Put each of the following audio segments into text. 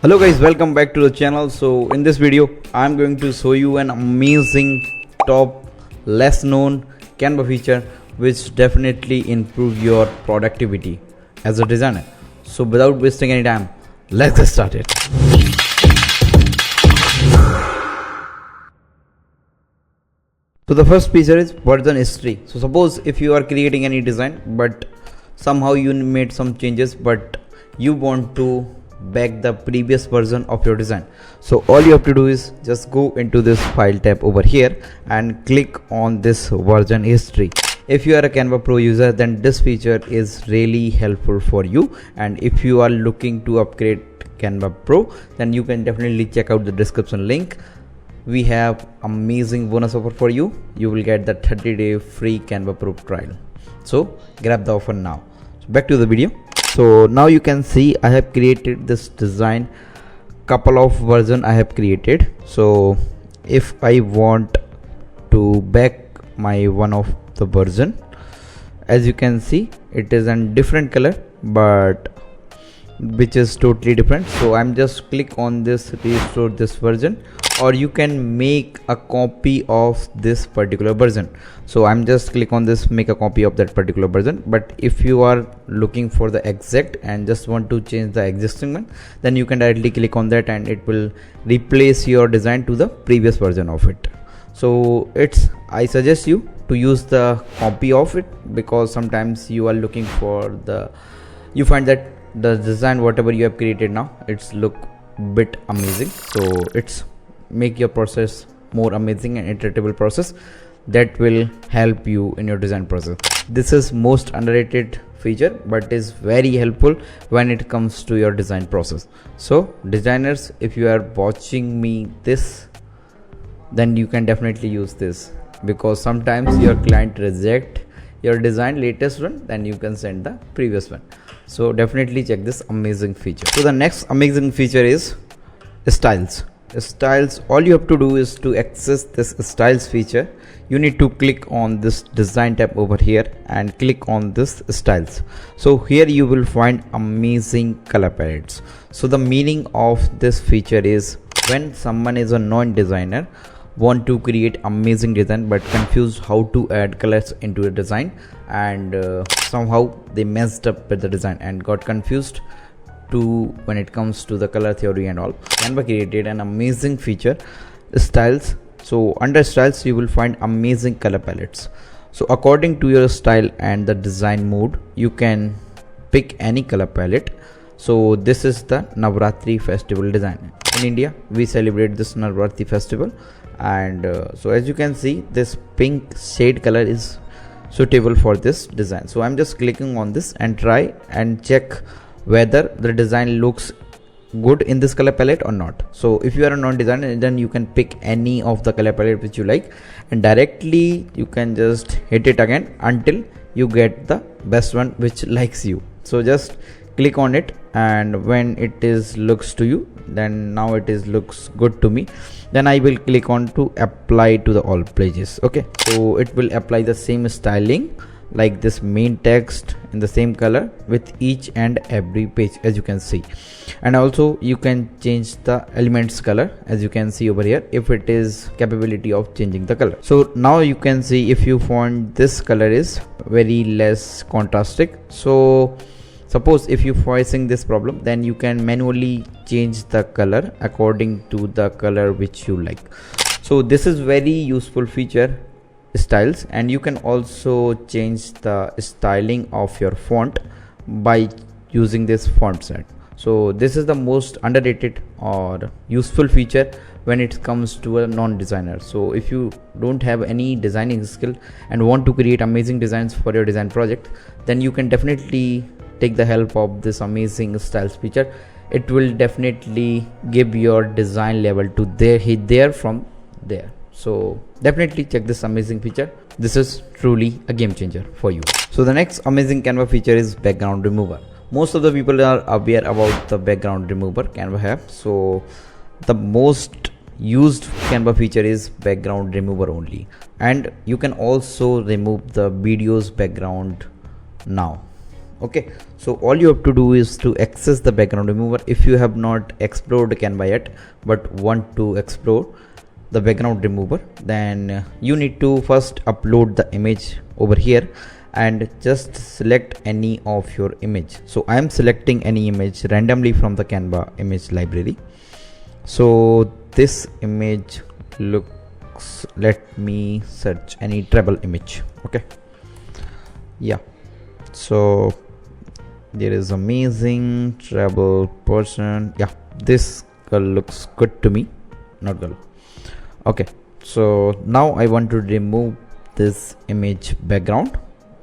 Hello guys, welcome back to the channel. So in this video I'm going to show you an amazing top less known Canva feature which definitely improve your productivity as a designer. So without wasting any time, let's get started. So the first feature is version history. So suppose if you are creating any design but somehow you made some changes but you want to back the previous version of your design. So all you have to do is just go into this file tab over here and click on this version history. If you are a Canva Pro user, then this feature is really helpful for you, and if you are looking to upgrade Canva Pro, then you can definitely check out the description link. We have amazing bonus offer for you. You will get the 30-day free Canva Pro trial. So grab the offer now. So back to the video. So now you can see I have created this design, couple of version I have created. So if I want to back my one of the version, as you can see it is in different color but which is totally different. So I'm just click on this restore this version, or you can make a copy of this particular version. So I'm just click on this make a copy of that particular version. But if you are looking for the exact and just want to change the existing one, then you can directly click on that and it will replace your design to the previous version of it. So I suggest you to use the copy of it, because sometimes you are looking for you find that the design whatever you have created now it's look bit amazing. So it's make your process more amazing and iterable process that will help you in your design process. This is most underrated feature but is very helpful when it comes to your design process. So designers, if you are watching me this, then you can definitely use this, because sometimes your client reject your design latest one, then you can send the previous one. So definitely check this amazing feature. So the next amazing feature is styles. All you have to do is to access this styles feature, you need to click on this design tab over here and click on this styles. So here you will find amazing color palettes. So the meaning of this feature is when someone is a non-designer want to create amazing design but confused how to add colors into a design, and somehow they messed up with the design and got confused when it comes to the color theory and all, Canva created an amazing feature, styles. So under styles you will find amazing color palettes. So according to your style and the design mood, you can pick any color palette. So this is the Navratri festival design. In India we celebrate this Navratri festival, and so as you can see this pink shade color is suitable for this design. So I'm just clicking on this and try and check whether the design looks good in this color palette or not. So if you are a non-designer, then you can pick any of the color palette which you like and directly you can just hit it again until you get the best one which likes you. So just click on it, and when it is looks to you, then now it is looks good to me, then I will click on to apply to the all pages. Okay, so it will apply the same styling like this main text in the same color with each and every page, as you can see. And also you can change the elements color, as you can see over here, if it is capability of changing the color. So now you can see if you find this color is very less contrastic. So suppose if you facing this problem, then you can manually change the color according to the color which you like. So this is very useful feature, styles. And you can also change the styling of your font by using this font set. So this is the most underrated or useful feature when it comes to a non-designer. So if you don't have any designing skill and want to create amazing designs for your design project, then you can definitely take the help of this amazing styles feature. It will definitely give your design level to there from there. So definitely check this amazing feature. This is truly a game changer for you. So the next amazing Canva feature is background remover. Most of the people are aware about the background remover Canva have. So the most used Canva feature is background remover only, and you can also remove the video's background now. Okay, so all you have to do is to access the background remover. If you have not explored Canva yet but want to explore the background remover, then you need to first upload the image over here and just select any of your image. So I am selecting any image randomly from the Canva image library. So this image looks, let me search any travel image. Okay, yeah, so there is amazing travel person. Yeah, this girl looks good to me, not girl. Okay, so now I want to remove this image background,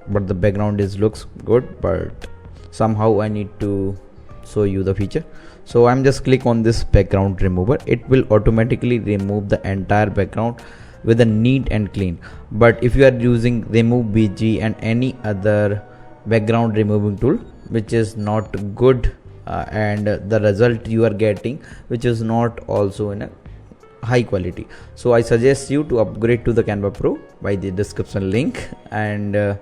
but the background is looks good, but somehow I need to show you the feature. So I'm just click on this background remover. It will automatically remove the entire background with a neat and clean. But if you are using remove bg and any other background removing tool which is not good, and the result you are getting which is not also in a high quality, so I suggest you to upgrade to the Canva Pro by the description link and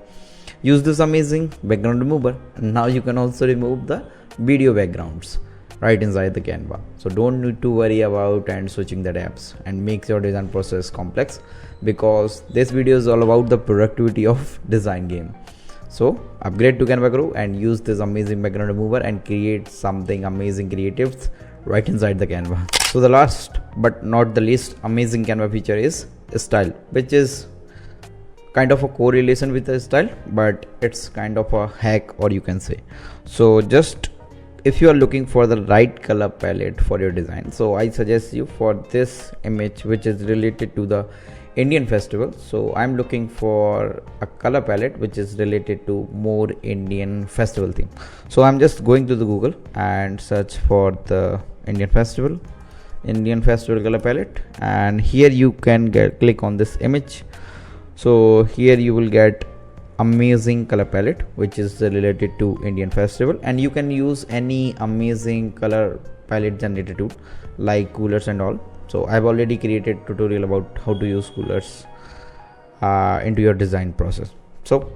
use this amazing background remover. Now you can also remove the video backgrounds right inside the Canva, so don't need to worry about and switching the apps and make your design process complex, because this video is all about the productivity of design game. So upgrade to Canva Pro and use this amazing background remover and create something amazing creatives right inside the Canva. So the last but not the least amazing Canva feature is style, which is kind of a correlation with the style, but it's kind of a hack, or you can say. So just if you are looking for the right color palette for your design, so I suggest you for this image which is related to the Indian festival. So I'm looking for a color palette which is related to more Indian festival theme. So I'm just going to the Google and search for the Indian festival color palette, and here you can click on this image. So here you will get amazing color palette which is related to Indian festival, and you can use any amazing color palette generator tool like coolors and all. So I've already created tutorial about how to use coolors into your design process. So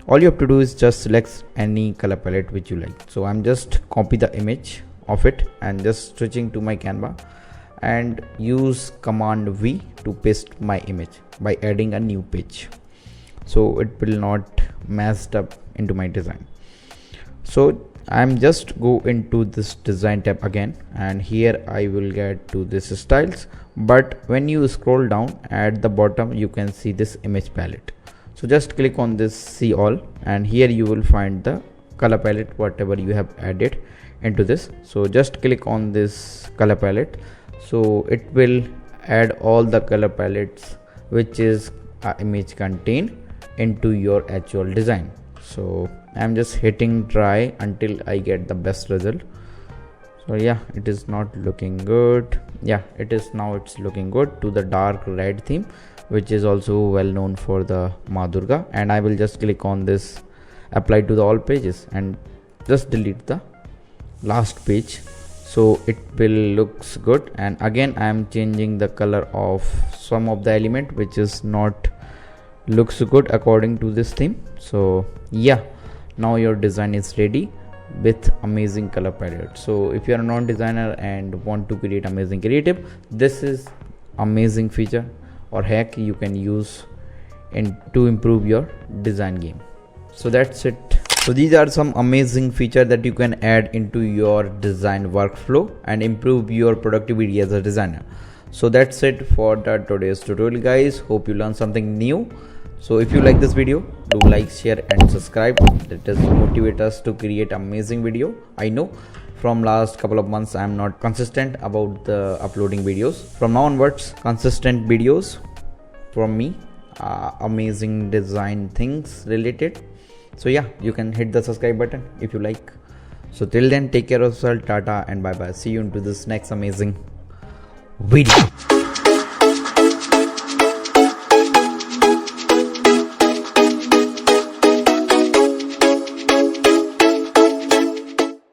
all you have to do is just select any color palette which you like. So I'm just copy the image of it and just switching to my Canva and use Command V to paste my image by adding a new page, so it will not messed up into my design. So I'm just go into this design tab again, and here I will get to this styles, but when you scroll down at the bottom you can see this image palette. So just click on this see all, and here you will find the color palette whatever you have added into this. So just click on this color palette, so it will add all the color palettes which is image contain into your actual design. So I'm just hitting try until I get the best result. So yeah, it is not looking good. Yeah, it is now, it's looking good to the dark red theme which is also well known for the Ma Durga. And I will just click on this apply to the all pages and just delete the last page, so it will looks good. And again I am changing the color of some of the element which is not looks good according to this theme. So yeah, now your design is ready with amazing color palette. So if you are a non-designer and want to create amazing creative, this is amazing feature or hack you can use to improve your design game. So that's it. So these are some amazing features that you can add into your design workflow and improve your productivity as a designer. So that's it for the today's tutorial, guys. Hope you learned something new. So if you like this video, do like, share and subscribe. That does motivate us to create amazing video. I know from last couple of months I am not consistent about the uploading videos. From now onwards, consistent videos from me, amazing design things related. So yeah, you can hit the subscribe button if you like. So till then, take care of yourself, tata and bye bye. See you into this next amazing video.